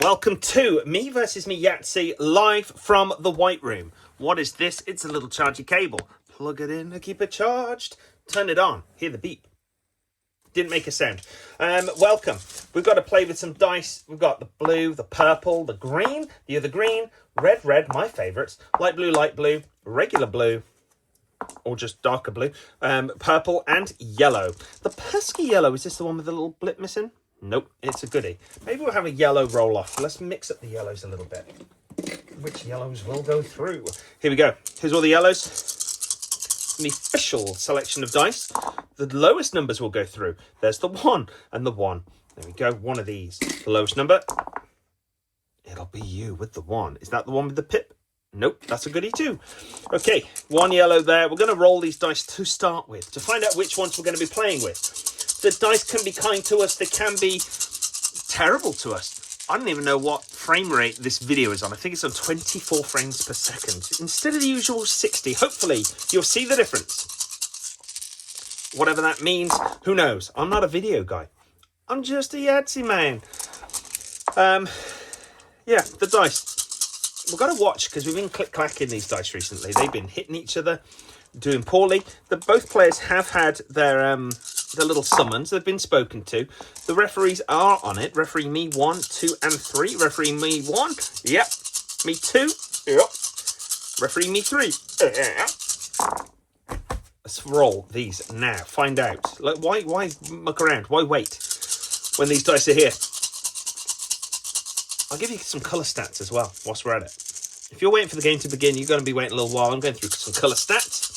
Welcome to Me versus Me Yahtzee, live from the White Room. What is this? It's a little chargy cable. Plug it in to keep it charged. Turn it on. Hear the beep. Didn't make a sound. Welcome. We've got to play with some dice. We've got the blue, the purple, the green, the other green, red, my favourites, light blue, regular blue, or just darker blue, purple and yellow. The pesky yellow, is this the one with the little blip missing? Nope, it's a goodie. Maybe we'll have a yellow roll off. Let's mix up the yellows a little bit. Which yellows will go through? Here we go. Here's all the yellows. The official selection of dice. The lowest numbers will go through. There's the 1 and the 1. There we go, one of these. The lowest number, it'll be you with the 1. Is that the one with the pip? Nope, that's a goodie too. Okay, one yellow there. We're going to roll these dice to start with, to find out which ones we're going to be playing with. The dice can be kind to us. They can be terrible to us. I don't even know what frame rate this video is on. I think it's on 24 frames per second instead of the usual 60. Hopefully, you'll see the difference. Whatever that means, who knows? I'm not a video guy. I'm just a Yahtzee man. Yeah, the dice. We've got to watch because we've been click-clacking these dice recently. They've been hitting each other, doing poorly. Both players have had their little summons. They've been spoken to. The referees are on it. Referee me 1, 2, and 3. Referee me 1. Yep. Me 2. Yep. Referee me 3. Let's roll these now. Find out. Like, why muck around? Why wait when these dice are here? I'll give you some colour stats as well whilst we're at it. If you're waiting for the game to begin, you're going to be waiting a little while. I'm going through some colour stats.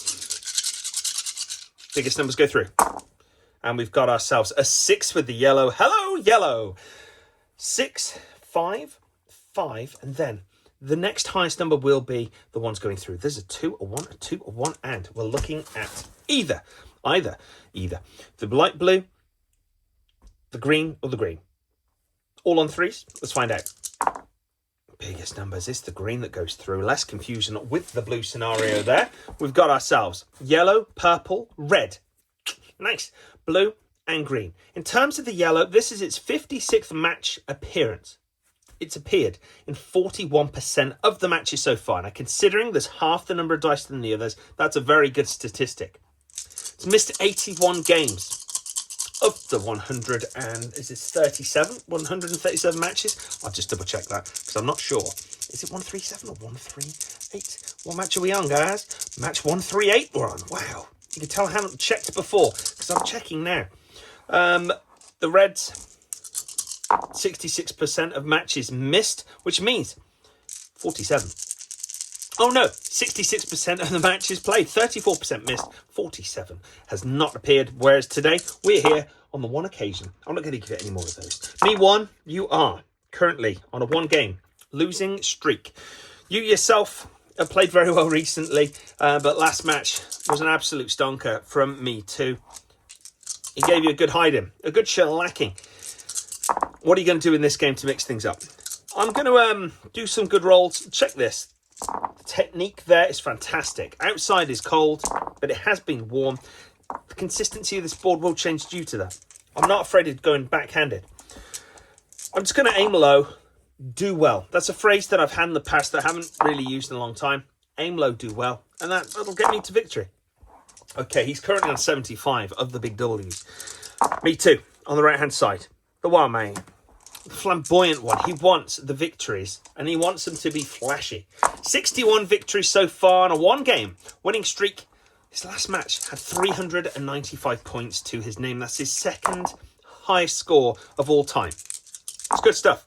Biggest numbers go through. And we've got ourselves a 6 with the yellow. Hello, yellow. 6, 5, 5, and then the next highest number will be the ones going through. There's a 2, a 1, a 2, a 1, and we're looking at either the light blue, the green, or the green. All on 3s. Let's find out. Biggest numbers. It's the green that goes through. Less confusion with the blue scenario there. We've got ourselves yellow, purple, red. Nice. Blue and green. In terms of the yellow, this is its 56th match appearance. It's appeared in 41% of the matches so far. Now, considering there's half the number of dice than the others, that's a very good statistic. It's missed 81 games of the 137 matches. I'll just double check that because I'm not sure. Is it 137 or 138? What match are we on, guys? Match 138 we're on. Wow. You can tell I haven't checked before because I'm checking now. The Reds, 66% of matches missed, which means 47. Oh no, 66% of the matches played, 34% missed, 47 has not appeared. Whereas today, we're here on the one occasion. I'm not going to give it any more of those. Me 1, you are currently on a 1-game losing streak. You yourself have played very well recently, but last match was an absolute stonker from me 2. He gave you a good hiding, a good shellacking. What are you going to do in this game to mix things up? I'm going to do some good rolls. Check this. The technique there is fantastic. Outside is cold, but it has been warm. The consistency of this board will change due to that. I'm not afraid of going backhanded. I'm just going to aim low, do well. That's a phrase that I've had in the past that I haven't really used in a long time. Aim low, do well. And that'll get me to victory. Okay, he's currently on 75 of the big W's. Me 2, on the right-hand side. The wild man. The flamboyant one. He wants the victories, and he wants them to be flashy. 61 victories so far on a 1-game winning streak. His last match had 395 points to his name. That's his second highest score of all time. It's good stuff.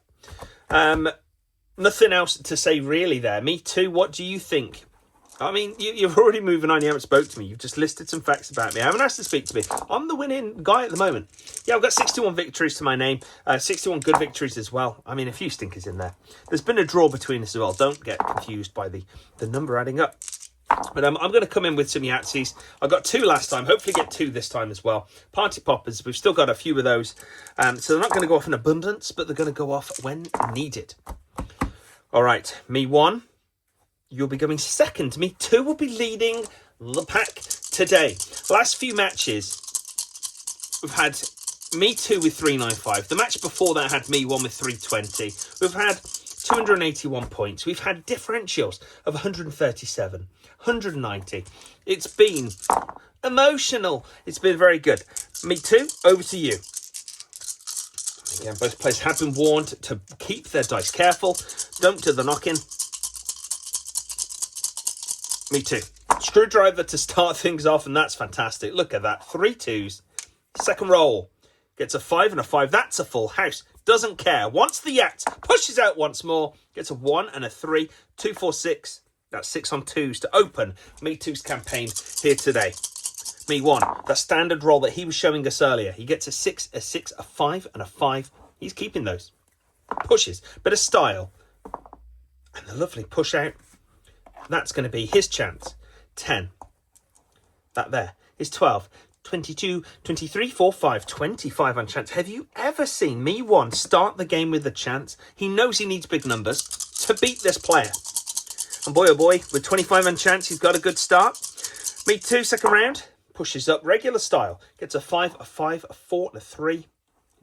Nothing else to say really there. Me 2, what do you think? I mean, you're already moving on. You haven't spoke to me. You've just listed some facts about me. I haven't asked to speak to me. I'm the winning guy at the moment. Yeah, I've got 61 victories to my name. 61 good victories as well. I mean, a few stinkers in there. There's been a draw between us as well. Don't get confused by the number adding up. But I'm going to come in with some Yahtzees. I got 2 last time. Hopefully get 2 this time as well. Party poppers. We've still got a few of those. So they're not going to go off in abundance, but they're going to go off when needed. All right. Me 1. You'll be going second. Me 2 will be leading the pack today. Last few matches, we've had Me Too with 395. The match before that had Me One with 320. We've had 281 points. We've had differentials of 137, 190. It's been emotional. It's been very good. Me Too, over to you. Again, both players have been warned to keep their dice careful. Don't do the knock-in. Me Too. Screwdriver to start things off, and that's fantastic. Look at that. 3 2s. Second roll. Gets a 5 and a 5. That's a full house. Doesn't care. Wants the Yahtzee. Pushes out once more. Gets a 1 and a 3. 2, 4, 6. That's 6 on 2s to open Me Too's campaign here today. Me One. That standard roll that he was showing us earlier. He gets a 6, a 5 and a 5. He's keeping those. Pushes. Bit of style. And the lovely push out. That's going to be his chance. 10. That there is 12. 22, 23, 4, 5, 25 on chance. Have you ever seen Me One start the game with a chance? He knows he needs big numbers to beat this player. And boy, oh boy, with 25 on chance, he's got a good start. Me Too, second round. Pushes up regular style. Gets a 5, a 5, a 4, and a 3.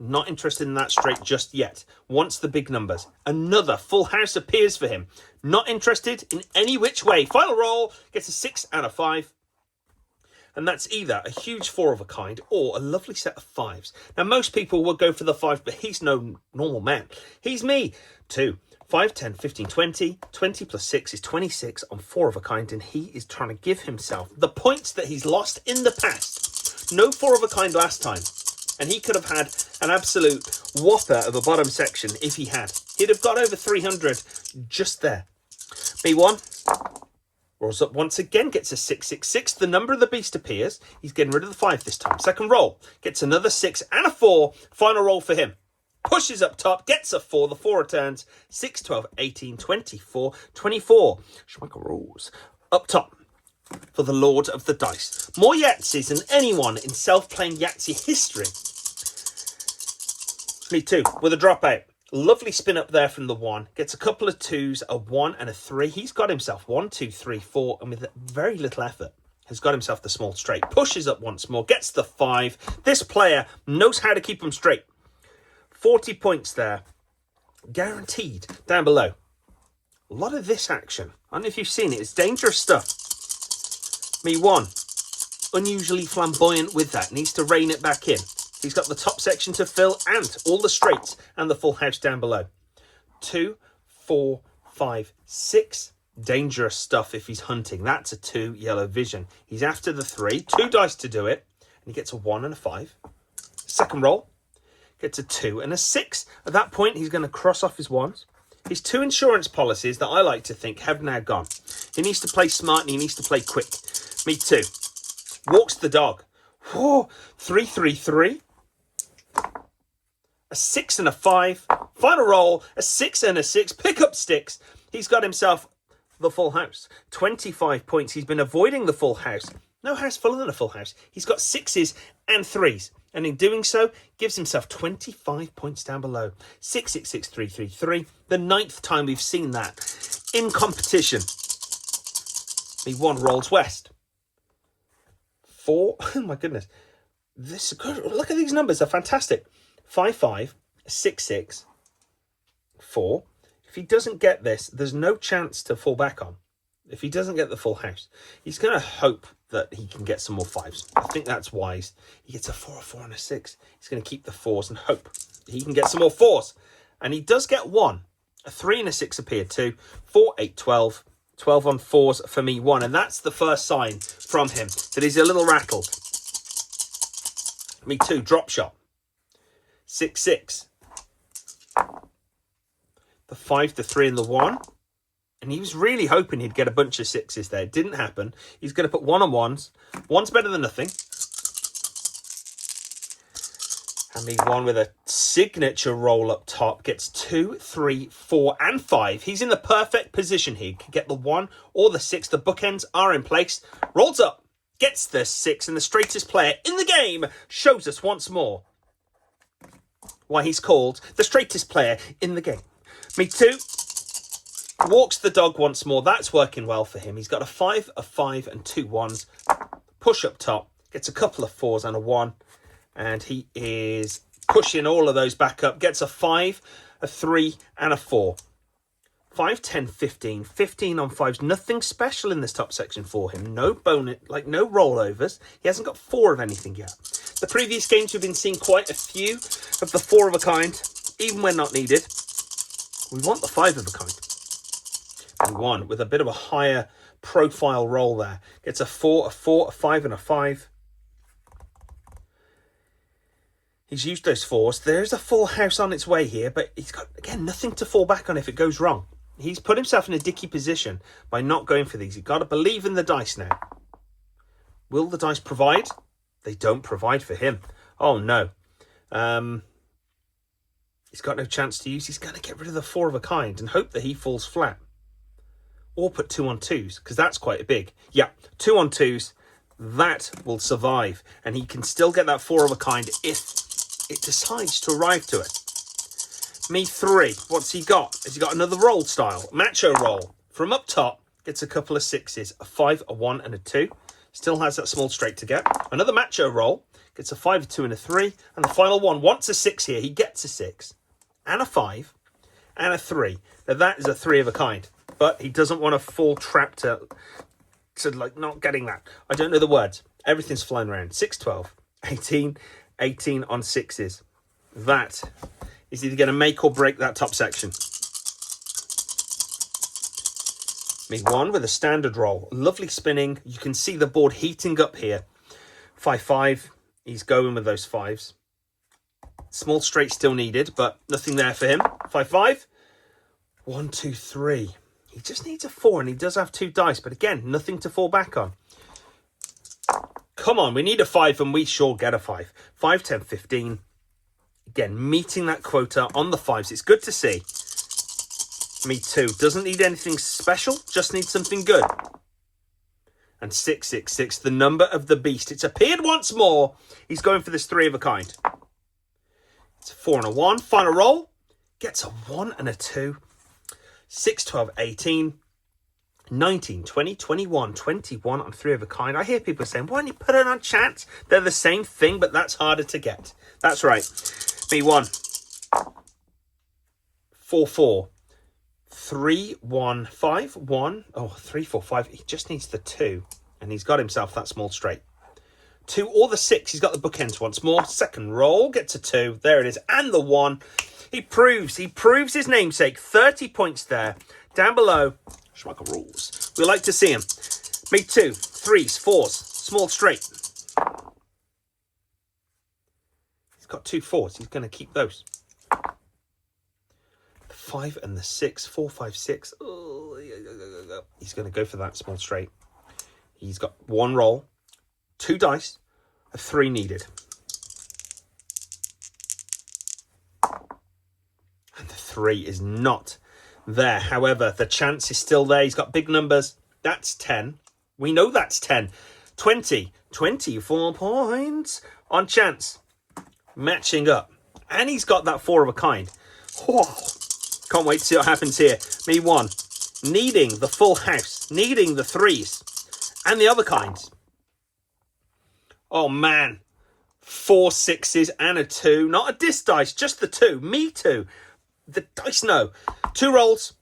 Not interested in that straight just yet. Wants the big numbers. Another full house appears for him. Not interested in any which way. Final roll. Gets a 6 and a 5. And that's either a huge 4 of a kind or a lovely set of 5s. Now, most people would go for the 5, but he's no normal man. He's me. 2, 5, 10, 15, 20. 20 plus 6 is 26 on 4 of a kind. And he is trying to give himself the points that he's lost in the past. No 4 of a kind last time. And he could have had an absolute whopper of a bottom section if he had. He'd have got over 300 just there. Me One rolls up once again, gets a 666. The number of the beast appears. He's getting rid of the 5 this time. Second roll, gets another 6 and a 4. Final roll for him. Pushes up top, gets a 4. The 4 returns. 6, 12, 18, 24, 24. Schmeichel rolls up top for the Lord of the Dice. More Yahtzees than anyone in self-playing Yahtzee history. Me Too, with a dropout. Lovely spin up there from the 1. Gets a couple of 2s, a 1 and a 3. He's got himself 1, 2, 3, 4. And with very little effort, has got himself the small straight. Pushes up once more. Gets the 5. This player knows how to keep them straight. 40 points there. Guaranteed down below. A lot of this action. I don't know if you've seen it. It's dangerous stuff. Me One. Unusually flamboyant with that. Needs to rein it back in. He's got the top section to fill and all the straights and the full house down below. 2, 4, 5, 6. Dangerous stuff if he's hunting. That's a 2 yellow vision. He's after the 3. 2 dice to do it. And he gets a 1 and a 5. Second roll. Gets a 2 and a 6. At that point, he's going to cross off his 1s. His 2 insurance policies that I like to think have now gone. He needs to play smart and he needs to play quick. Me Too. Walks the dog. Whoa. 3, 3, 3. A 6 and a 5. Final roll, a 6 and a 6. Pick up sticks. He's got himself the full house. 25 points. He's been avoiding the full house. No house fuller than a full house. He's got 6s and 3s. And in doing so, gives himself 25 points down below. 6, 6, 6, 3, 3, 3. The 9th time we've seen that in competition. Me One rolls west. 4. Oh my goodness. Look at these numbers. They're fantastic. 5, 5, 6, 6, 4. If he doesn't get this, there's no chance to fall back on. If he doesn't get the full house, he's going to hope that he can get some more 5s. I think that's wise. He gets a 4, a 4 and a 6. He's going to keep the 4s and hope he can get some more 4s. And he does get 1. A 3 and a 6 appear too. 4, 8, 12. 12 on 4s for Me One. And that's the first sign from him that he's a little rattled. Me Too, drop shot. 6, 6. The 5, the 3 and the 1. And he was really hoping he'd get a bunch of 6s there. It didn't happen. He's going to put 1 on 1s. 1's better than nothing. And Me One with a signature roll up top. Gets 2, 3, 4 and 5. He's in the perfect position here. He can get the 1 or the 6. The bookends are in place. Rolls up. Gets the 6. And the straightest player in the game shows us once more why he's called the straightest player in the game. Me Too. Walks the dog once more. That's working well for him. He's got a 5, a 5 and 2 1s. Push up top. Gets a couple of 4s and a 1. And he is pushing all of those back up. Gets a 5, a 3, and a 4. 5, 10, 15. 15 on 5s. Nothing special in this top section for him. No bonus, like no rollovers. He hasn't got 4 of anything yet. The previous games we've been seeing quite a few of the 4 of a kind, even when not needed. We want the 5 of a kind. We won with a bit of a higher profile roll there. Gets a 4, a 4, a 5, and a 5. He's used those 4s. There's a full house on its way here, but he's got, again, nothing to fall back on if it goes wrong. He's put himself in a dicky position by not going for these. You've got to believe in the dice now. Will the dice provide? They don't provide for him. Oh, no. He's got no chance to use. He's going to get rid of the 4 of a kind and hope that he falls flat. Or put 2 on 2s, because that's quite a big. Yeah, 2 on 2s. That will survive. And he can still get that 4 of a kind if it decides to arrive to it. Me 3. What's he got? Has he got another roll style? Macho roll. From up top, gets a couple of 6s. A 5, a 1, and a 2. Still has that small straight to get. Another macho roll. Gets a 5, a 2, and a 3. And the final one wants a 6 here. He gets a 6. And a 5. And a 3. Now that is a 3 of a kind. But he doesn't want to fall trapped to like not getting that. I don't know the words. Everything's flying around. 6, 12, 18... 18 on 6s. That is either going to make or break that top section. Me 1 with a standard roll. Lovely spinning. You can see the board heating up here. 5, 5. He's going with those 5s. Small straight still needed, but nothing there for him. 5, 5. 1, 2, 3. He just needs a 4, and he does have 2 dice, but again, nothing to fall back on. Come on, we need a 5 and we sure get a 5. 5, 10, 15. Again, meeting that quota on the 5s. It's good to see. Me 2. Doesn't need anything special, just needs something good. And 6, 6, 6, the number of the beast. It's appeared once more. He's going for this 3 of a kind. It's a 4 and a 1. Final roll. Gets a 1 and a 2. 6, 12, 18. 19, 20, 21, 21 on 3 of a kind. I hear people saying, why don't you put it on chance? They're the same thing, but that's harder to get. That's right. Me 1. 4, 4. 3, 1, 5, 1. Oh, 3, 4, 5. He just needs the 2. And he's got himself that small straight. 2 or the 6. He's got the bookends once more. Second roll. Gets a 2. There it is. And the 1. He proves his namesake. 30 points there. Down below. Schmucker rules. We like to see him. Me 2, 3s, 4s, small straight. He's got 2 4s. He's going to keep those. The 5 and the 6, 4, 5, 6. Oh, he's going to go for that small straight. He's got 1 roll, 2 dice, a 3 needed. And the 3 is not there. However, the chance is still there. He's got big numbers. That's 10. We know that's 10. 20. 24 points on chance. Matching up. And he's got that 4 of a kind. Whoa. Can't wait to see what happens here. Me 1. Needing the full house. Needing the 3s. And the other kinds. Oh, man. 4 6s and a 2. Not a disc dice, just the 2. Me 2. The dice, no. 2 rolls.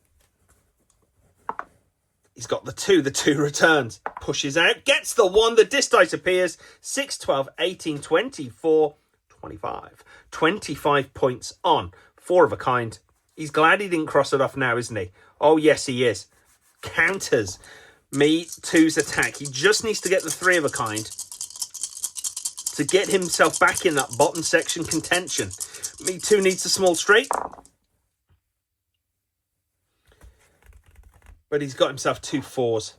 He's got the 2. The 2 returns. Pushes out. Gets the 1. The disc dice appears. 6, 12, 18, 24, 25. 25 points on 4 of a kind. He's glad he didn't cross it off now, isn't he? Oh, yes, he is. Counters Me 2's attack. He just needs to get the 3 of a kind to get himself back in that bottom section contention. Me 2 needs a small straight. But he's got himself 2 4s,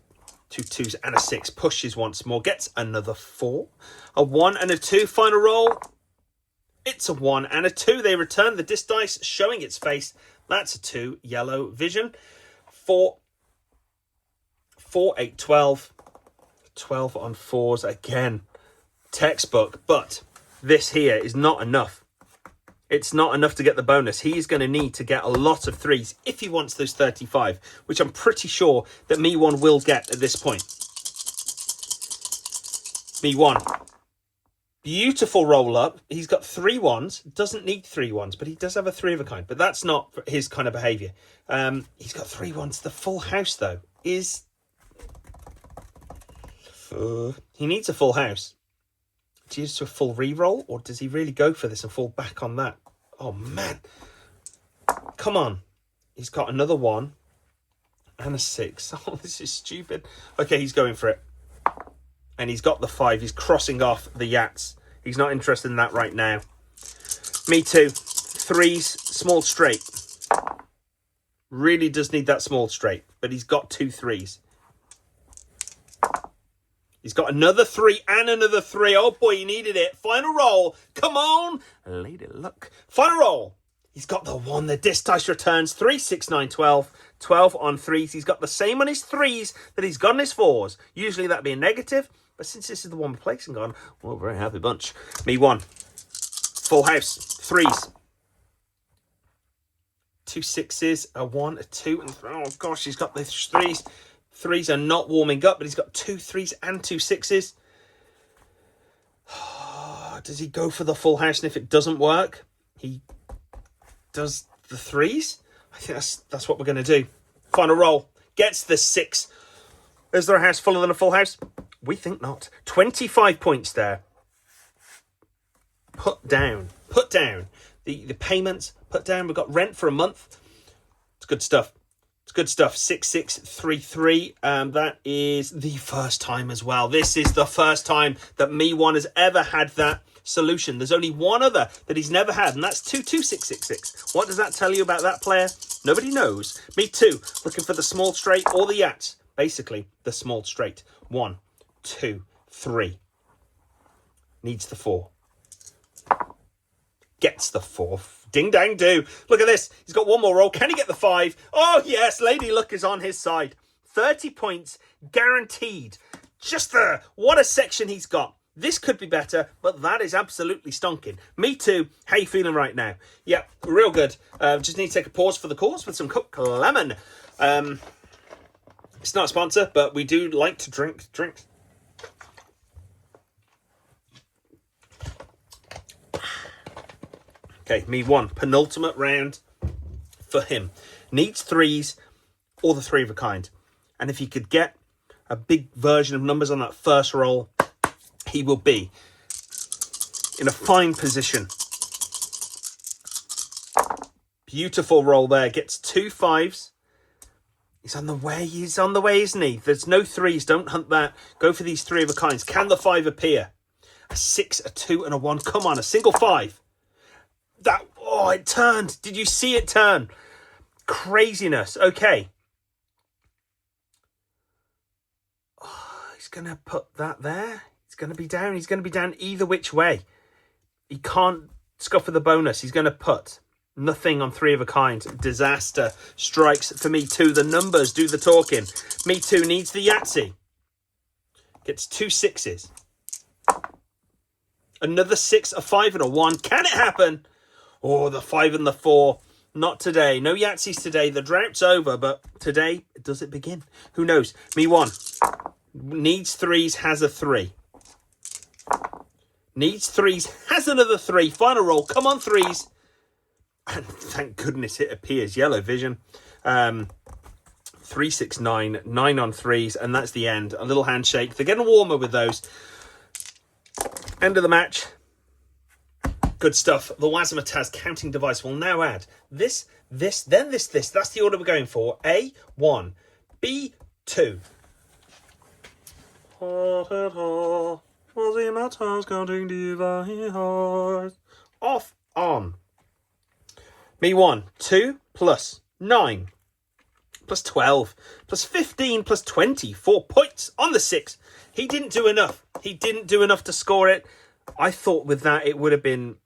2 2s and a 6. Pushes once more. Gets another 4. A 1 and a 2. Final roll. It's a 1 and a 2. They return the disc dice showing its face. That's a 2. Yellow vision. 4, 8, 12. 12 on 4s. Again, textbook. But this here is not enough. It's not enough to get the bonus. He's going to need to get a lot of 3s if he wants those 35, which I'm pretty sure that Me 1 will get at this point. Me 1. Beautiful roll up. He's got 3 ones. Doesn't need 3 ones, but he does have a 3 of a kind. But that's not his kind of behaviour. He's got 3 ones. The full house, though, is... he needs a full house. Do you use a full re-roll, or does he really go for this and fall back on that? Oh, man. Come on. He's got another 1 and a 6. Oh, this is stupid. Okay, he's going for it. And he's got the 5. He's crossing off the Yahtzee. He's not interested in that right now. Me too. 3s, small straight. Really does need that small straight. But he's got 2 3s. He's got another 3 and another 3. Oh boy, he needed it. Final roll. Come on. Lady luck. Final roll. He's got the 1. The disc dice returns. 3, 6, 9, 12. 12 on 3s. He's got the same on his 3s that he's got on his 4s. Usually that'd be a negative. But since this is the one we're placing on, well, very happy bunch. Me 1. Full house. 3s. 2 6s. A 1, a 2, and... oh, gosh, he's got the 3s. 3s are not warming up, but he's got 2 3s and 2 6s. Does he go for the full house? And if it doesn't work, he does the 3s? I think that's what we're going to do. Final roll. Gets the 6. Is there a house fuller than a full house? We think not. 25 points there. Put down. Put down. The payments, put down. We've got rent for a month. It's good stuff. It's good stuff. 6633. That is the first time as well. This is the first time that Me One has ever had that solution. There's only one other that he's never had, and that's 22666. What does that tell you about that player? Nobody knows. Me too. Looking for the small straight or the Yahtzee. Basically, the small straight. 1, 2, 3. Needs the 4. Gets the 4. Ding dang do. Look at this. He's got one more roll. Can he get the 5? Oh, yes. Lady Luck is on his side. 30 points guaranteed. Just there. What a section he's got. This could be better, but that is absolutely stonking. Me too. How you feeling right now? Yeah, real good. Just need to take a pause for the course with some Coke Lemon. It's not a sponsor, but we do like to drink drinks. Okay, Me One. Penultimate round for him. Needs 3s or the 3 of a kind. And if he could get a big version of numbers on that first roll, he will be in a fine position. Beautiful roll there. Gets 2 5s. He's on the way. He's on the way, isn't he? There's no 3s. Don't hunt that. Go for these 3 of a kinds. Can the 5 appear? A 6, a 2, and a 1. Come on, a single 5. That, oh, it turned. Did you see it turn? Craziness. Okay. Oh, he's going to put that there. He's going to be down. He's going to be down either which way. He can't scupper the bonus. He's going to put nothing on 3 of a kind. Disaster strikes for Me Too. The numbers do the talking. Me Too needs the Yahtzee. Gets 2 6s. Another 6, a 5, and a 1. Can it happen? Oh, the 5 and the 4. Not today. No Yahtzees today. The drought's over, but today, does it begin? Who knows? Me One. Needs 3s, has a 3. Needs 3s, has another 3. Final roll. Come on, 3s. And thank goodness it appears. Yellow vision. 3, 6, 9. 9 on 3s, and that's the end. A little handshake. They're getting warmer with those. End of the match. Good stuff. The Wazimataz counting device will now add this, then this. That's the order we're going for. A1, B2. Wazimataz counting device. Off on. Me One. 2 plus 9 plus 12 plus 15 plus 20. 4 points on the 6. He didn't do enough. He didn't do enough to score it. I thought with that it would have been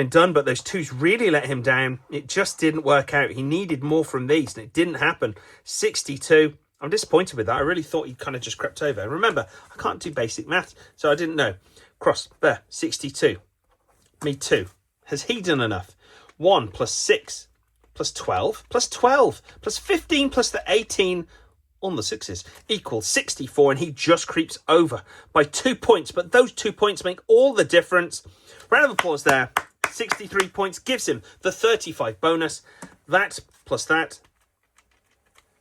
done, but those 2s really let him down. It just didn't work out. He needed more from these, and it didn't happen. 62. I'm disappointed with that. I really thought he kind of just crept over. And remember, I can't do basic maths, so I didn't know. Cross. There. 62. Me Too. Has he done enough? 1 plus 6 plus 12 plus 12 plus 15 plus the 18. on the sixes equals 64, and he just creeps over by 2 points. But those 2 points make all the difference. Round of applause there. 63 points gives him the 35 bonus. That plus that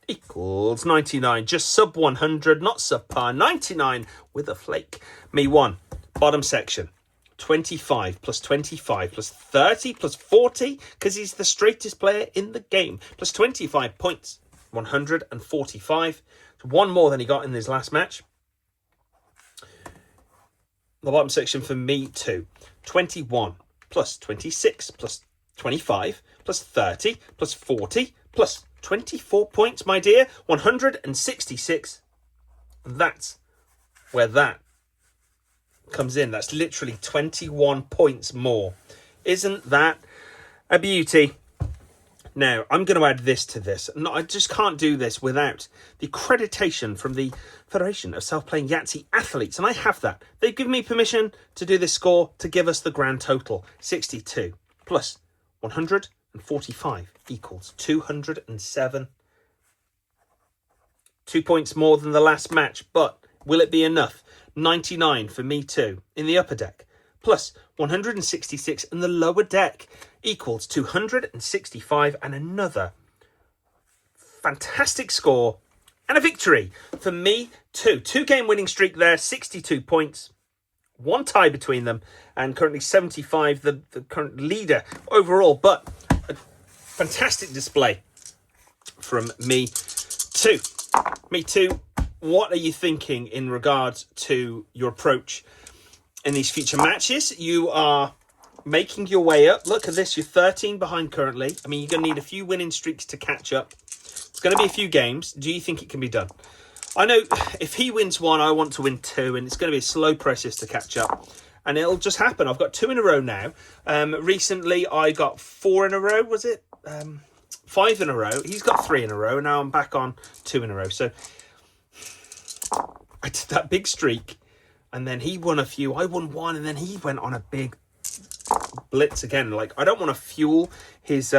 equals 99. Just sub 100, not subpar. 99 with a flake. Me 1. Bottom section. 25 plus 25 plus 30 plus 40, because he's the straightest player in the game, plus 25 points, 145. So one more than he got in his last match. The bottom section for me too. 21 plus 26 plus 25 plus 30 plus 40 plus 24 points, my dear. 166. That's where that comes in. That's literally 21 points more. Isn't that a beauty? Now, I'm going to add this to this. No, I just can't do this without the accreditation from the Federation of Self-Playing Yahtzee Athletes, and I have that. They've given me permission to do this score to give us the grand total. 62 plus 145 equals 207. 2 points more than the last match, but will it be enough? 99 for me too in the upper deck, plus 166 in the lower deck equals 265, and another fantastic score and a victory for me too. 2 game winning streak there, 62 points, 1 tie between them, and currently 75, the current leader overall. But a fantastic display from me too. Me too. What are you thinking in regards to your approach in these future matches? You are making your way up. Look at this. You're 13 behind currently. I mean, you're going to need a few winning streaks to catch up. It's going to be a few games. Do you think it can be done? I know if he wins 1, I want to win 2, and it's going to be a slow process to catch up. And it'll just happen. I've got 2 in a row now. Recently, I got 4 in a row, was it? 5 in a row. He's got 3 in a row, and now I'm back on 2 in a row. So I did that big streak, and then he won a few. I won 1, and then he went on a big blitz again. Like, I don't want to fuel his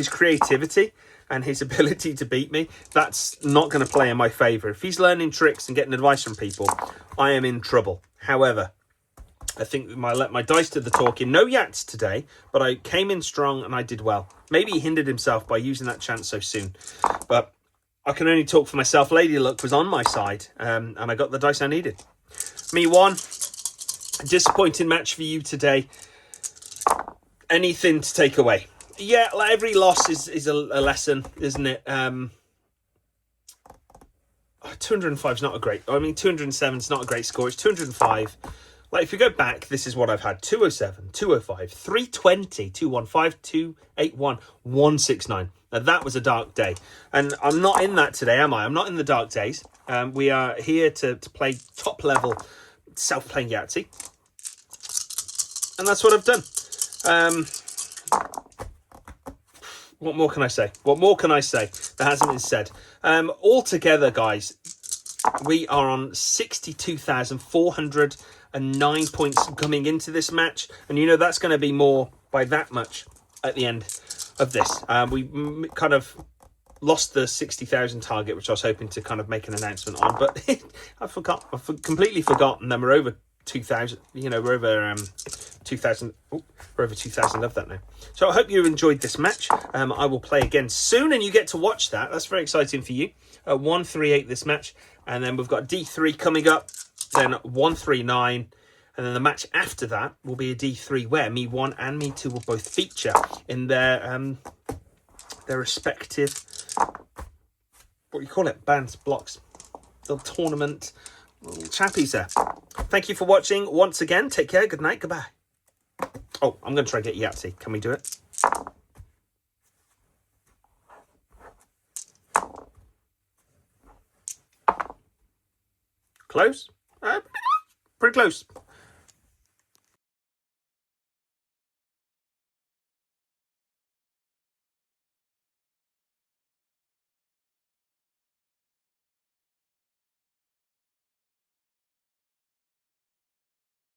creativity and his ability to beat me. That's not going to play in my favour. If he's learning tricks and getting advice from people, I am in trouble. However, I think I let my dice do the talking. No Yahtzee today, but I came in strong and I did well. Maybe he hindered himself by using that chance so soon, but I can only talk for myself. Lady Luck was on my side, and I got the dice I needed. Me 1. Disappointing match for you today. Anything to take away? Yeah, like every loss is a lesson, isn't it? 205 is not a great... 207 is not a great score. It's 205. Like, if you go back, this is what I've had. 207, 205, 320, 215, 281, 169. Now, that was a dark day. And I'm not in that today, am I? I'm not in the dark days. We are here to play top-level self-playing Yahtzee. And that's what I've done. What more can I say? What more can I say that hasn't been said? Altogether, guys, we are on 62,409 points coming into this match. And you know that's going to be more by that much at the end of this. We kind of lost the 60,000 target, which I was hoping to kind of make an announcement on. But I forgot. I've completely forgotten. Then we're over 2,000. You know, we're over 2,000. We're over 2,000 of that now. So I hope you enjoyed this match. I will play again soon, and you get to watch that. That's very exciting for you. 138 this match, and then we've got D3 coming up, then 139, and then the match after that will be a D3 where Me 1 and Me 2 will both feature in their respective, what do you call it, bands, blocks, the tournament, little chappies there. Thank you for watching once again. Take care. Good night. Goodbye. Oh, I'm going to try to get Yahtzee. Can we do it? Close? Pretty close.